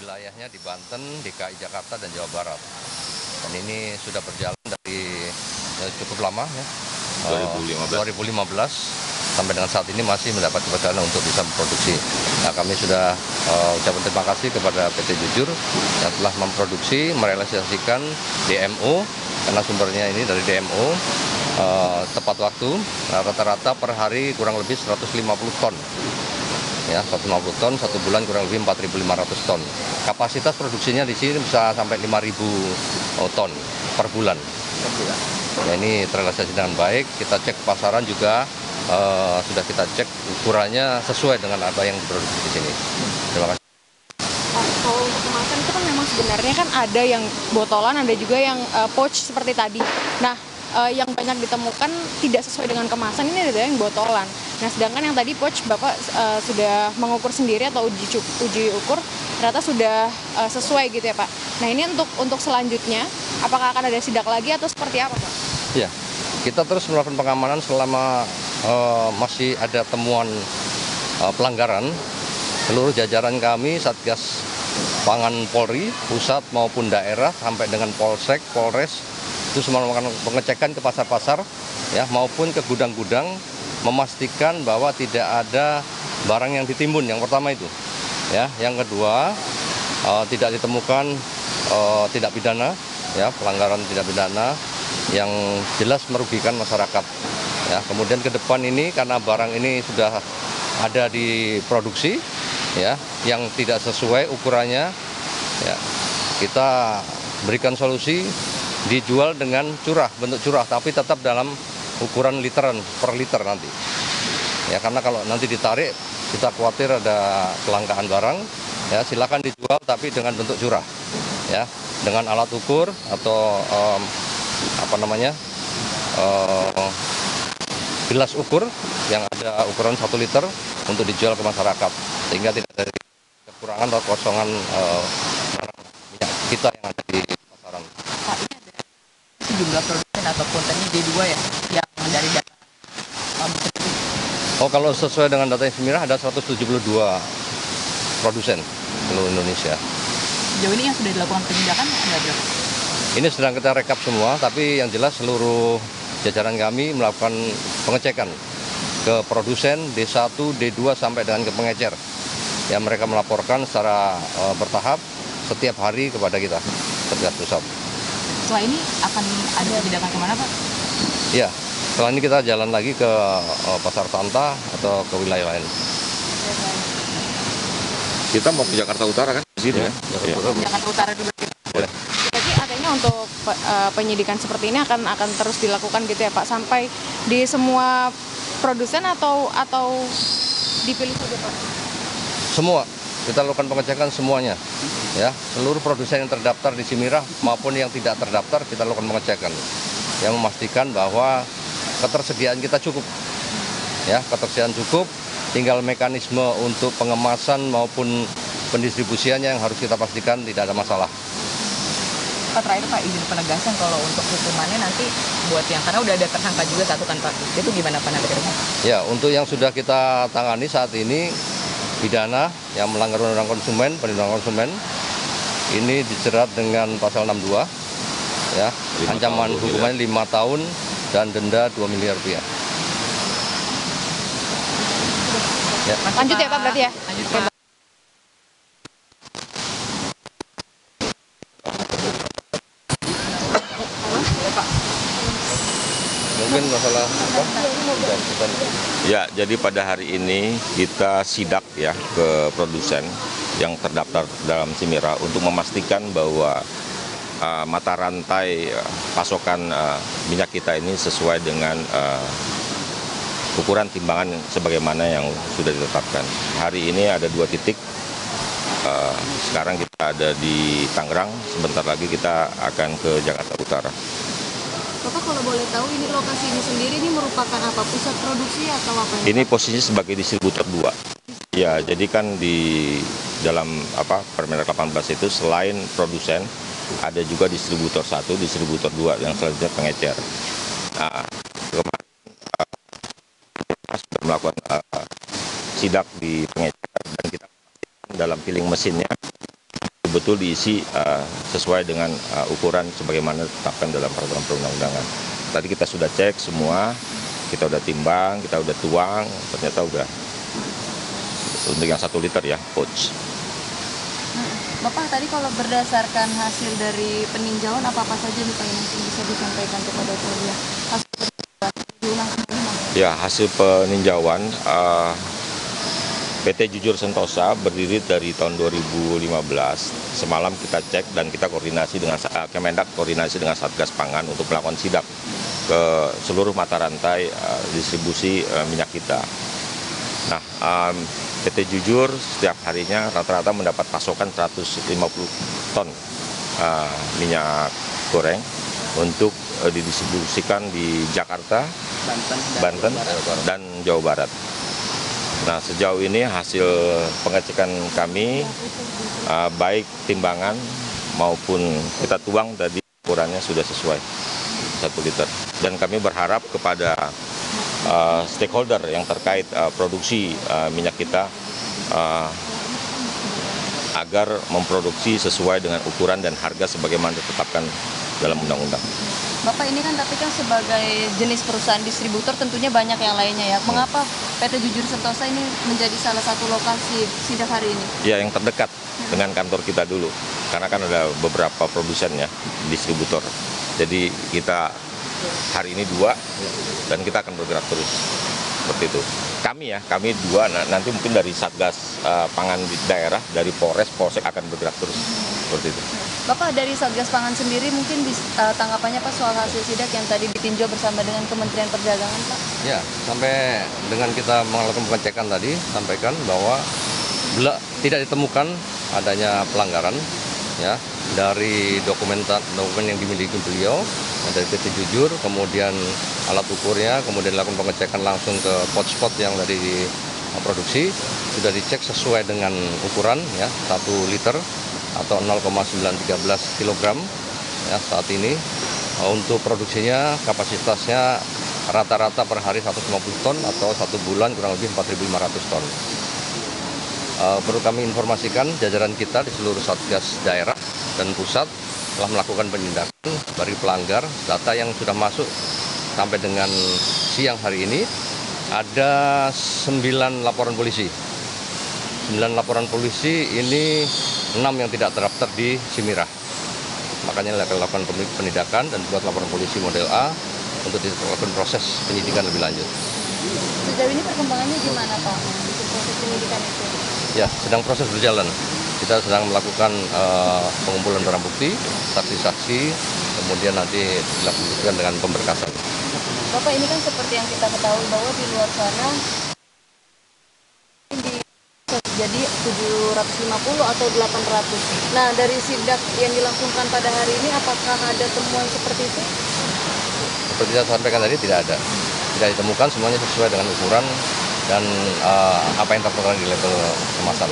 wilayahnya di Banten, DKI Jakarta, dan Jawa Barat. Dan ini sudah berjalan dari cukup lama ya, 2015 sampai dengan saat ini masih mendapat kepercayaan untuk bisa memproduksi. Nah, kami sudah ucapkan terima kasih kepada PT Jujur yang telah memproduksi, merealisasikan DMO, karena sumbernya ini dari DMO, tepat waktu, rata-rata per hari kurang lebih 150 ton. Ya, 150 ton, satu bulan kurang lebih 4.500 ton. Kapasitas produksinya di sini bisa sampai 5.000 ton per bulan. Ya, ini terrealisasi dengan baik. Kita cek pasaran juga sudah kita cek ukurannya sesuai dengan apa yang diproduksi di sini. Terima kasih. Kalau untuk kemasan itu kan memang sebenarnya kan ada yang botolan, ada juga yang pouch seperti tadi. Nah, yang banyak ditemukan tidak sesuai dengan kemasan ini ada yang botolan. Nah, sedangkan yang tadi pouch Bapak sudah mengukur sendiri atau uji ukur ternyata sudah sesuai gitu ya Pak. Nah, ini untuk selanjutnya apakah akan ada sidak lagi atau seperti apa Pak? Ya, kita terus melakukan pengamanan selama masih ada temuan pelanggaran. Seluruh jajaran kami, Satgas Pangan Polri, pusat maupun daerah, sampai dengan Polsek, Polres, itu semua melakukan pengecekan ke pasar-pasar, ya, maupun ke gudang-gudang, memastikan bahwa tidak ada barang yang ditimbun. Yang pertama itu, ya. Yang kedua, tidak ditemukan tidak pidana, ya, pelanggaran tidak pidana yang jelas merugikan masyarakat. Ya, kemudian ke depan ini karena barang ini sudah ada di produksi, ya, yang tidak sesuai ukurannya, ya, kita berikan solusi dijual dengan curah, bentuk curah, tapi tetap dalam ukuran literan per liter nanti. Ya, karena kalau nanti ditarik kita khawatir ada kelangkaan barang, ya, silakan dijual tapi dengan bentuk curah, ya, dengan alat ukur atau gelas ukur yang ada ukuran 1 liter untuk dijual ke masyarakat, sehingga tidak ada kekurangan atau kosongan barang minyak kita yang ada di pasaran. Pak, ini ada sejumlah produsen ataupun tadi D2 ya yang dari data. Oh, kalau sesuai dengan data yang Semirah ada 172 produsen seluruh Indonesia. Sejauh ini yang sudah dilakukan penindakan ada berapa? Ini sedang kita rekap semua, tapi yang jelas seluruh jajaran kami melakukan pengecekan ke produsen D1, D2 sampai dengan ke pengecer. Ya, mereka melaporkan secara bertahap setiap hari kepada kita, Satgas Pusat. Setelah ini akan ada tindakan kemana Pak? Ya, setelah ini kita jalan lagi ke Pasar Santa atau ke wilayah lain. Kita mau ke Jakarta Utara kan? Di sini ya? Jakarta Utara dulu. Boleh. Jadi artinya untuk penyidikan seperti ini akan terus dilakukan gitu ya Pak, sampai di semua produsen atau dipilih saja Pak? Semua, kita lakukan pengecekan semuanya. Ya, seluruh produsen yang terdaftar di Semirah maupun yang tidak terdaftar kita lakukan pengecekan. Yang memastikan bahwa ketersediaan kita cukup. Ya, ketersediaan cukup, tinggal mekanisme untuk pengemasan maupun pendistribusiannya yang harus kita pastikan tidak ada masalah. Pak, terakhir Pak, izin penegasan kalau untuk hukumannya nanti buat yang, karena udah ada tersangka juga satu kan Pak, itu gimana Pak nanti? Ya, untuk yang sudah kita tangani saat ini pidana yang melanggar undang-undang konsumen, perlindungan konsumen, ini dijerat dengan pasal 62, ya, ancaman hukumannya 5 tahun dan denda 2 miliar rupiah. Ya. Lanjut ya Pak berarti ya? Lanjut Pak. Mungkin masalah apa? Ya, jadi pada hari ini kita sidak ya ke produsen yang terdaftar dalam Semirah untuk memastikan bahwa mata rantai pasokan minyak kita ini sesuai dengan ukuran timbangan sebagaimana yang sudah ditetapkan. Hari ini ada 2 titik. Sekarang kita ada di Tangerang, sebentar lagi kita akan ke Jakarta Utara. Bapak kalau boleh tahu ini lokasi ini sendiri ini merupakan apa? Pusat produksi atau apa? Ini posisinya sebagai distributor 2. Ya, jadi kan di dalam Permendak 18 itu selain produsen ada juga distributor 1, distributor 2 yang selanjutnya pengecer. Nah, kemarin sudah melakukan sidak di pengecer dan kita dalam filling mesinnya betul-betul diisi sesuai dengan ukuran sebagaimana ditetapkan dalam peraturan perundang-undangan. Tadi kita sudah cek semua, kita udah timbang, kita udah tuang, ternyata udah untuk yang 1 liter ya, pouch. Bapak, tadi kalau berdasarkan hasil dari peninjauan apa-apa saja nih Pak yang mungkin bisa disampaikan kepada media? Hasil peninjauan diulang kembali. Ya, hasil peninjauan PT Jujur Sentosa berdiri dari tahun 2015. Semalam kita cek dan kita koordinasi dengan Kemendak, koordinasi dengan Satgas Pangan untuk melakukan sidak ke seluruh mata rantai distribusi minyak kita. Nah, PT Jujur setiap harinya rata-rata mendapat pasokan 150 ton minyak goreng untuk didistribusikan di Jakarta, Banten, dan Jawa Barat. Nah, sejauh ini hasil pengecekan kami, baik timbangan maupun kita tuang tadi ukurannya sudah sesuai 1 liter. Dan kami berharap kepada stakeholder yang terkait produksi minyak kita agar memproduksi sesuai dengan ukuran dan harga sebagaimana ditetapkan dalam undang-undang. Bapak, ini kan tapi kan sebagai jenis perusahaan distributor tentunya banyak yang lainnya ya. Mengapa PT Jujur Sentosa ini menjadi salah satu lokasi sidak hari ini? Ya, yang terdekat dengan kantor kita dulu. Karena kan ada beberapa produsen ya, distributor. Jadi kita hari ini 2 dan kita akan bergerak terus. Seperti itu. Kami 2, nanti mungkin dari Satgas Pangan di daerah, dari Polres, Polsek akan bergerak terus. Seperti itu. Bapak, dari Satgas Pangan sendiri mungkin tanggapannya Pak soal hasil sidak yang tadi ditinjau bersama dengan Kementerian Perdagangan Pak? Ya, sampai dengan kita melakukan pengecekan tadi, sampaikan bahwa tidak ditemukan adanya pelanggaran ya dari dokumen yang dimiliki beliau, dari PT Jujur, kemudian alat ukurnya, kemudian dilakukan pengecekan langsung ke pot-spot yang tadi diproduksi, sudah dicek sesuai dengan ukuran ya 1 liter atau 0,913 kg ya saat ini. Untuk produksinya kapasitasnya rata-rata per hari 150 ton atau 1 bulan kurang lebih 4.500 ton. Perlu kami informasikan jajaran kita di seluruh Satgas daerah dan pusat telah melakukan penindakan bagi pelanggar. Data yang sudah masuk sampai dengan siang hari ini ada 9 laporan polisi. 9 laporan polisi ini 6 yang tidak terdaftar di Simirah. Makanya lakukan penindakan dan buat laporan polisi model A untuk dilakukan proses penyidikan lebih lanjut. Sejauh ini perkembangannya gimana Pak untuk proses penyidikan itu? Ya, sedang proses berjalan. Kita sedang melakukan pengumpulan barang bukti, saksi-saksi, kemudian nanti dilakukan dengan pemberkasan. Bapak, ini kan seperti yang kita ketahui bahwa di luar sana jadi 750 atau 800. Nah, dari sidak yang dilakukan pada hari ini, apakah ada temuan seperti itu? Seperti saya sampaikan tadi, tidak ada. Tidak ditemukan, semuanya sesuai dengan ukuran dan apa yang tertera di label kemasan.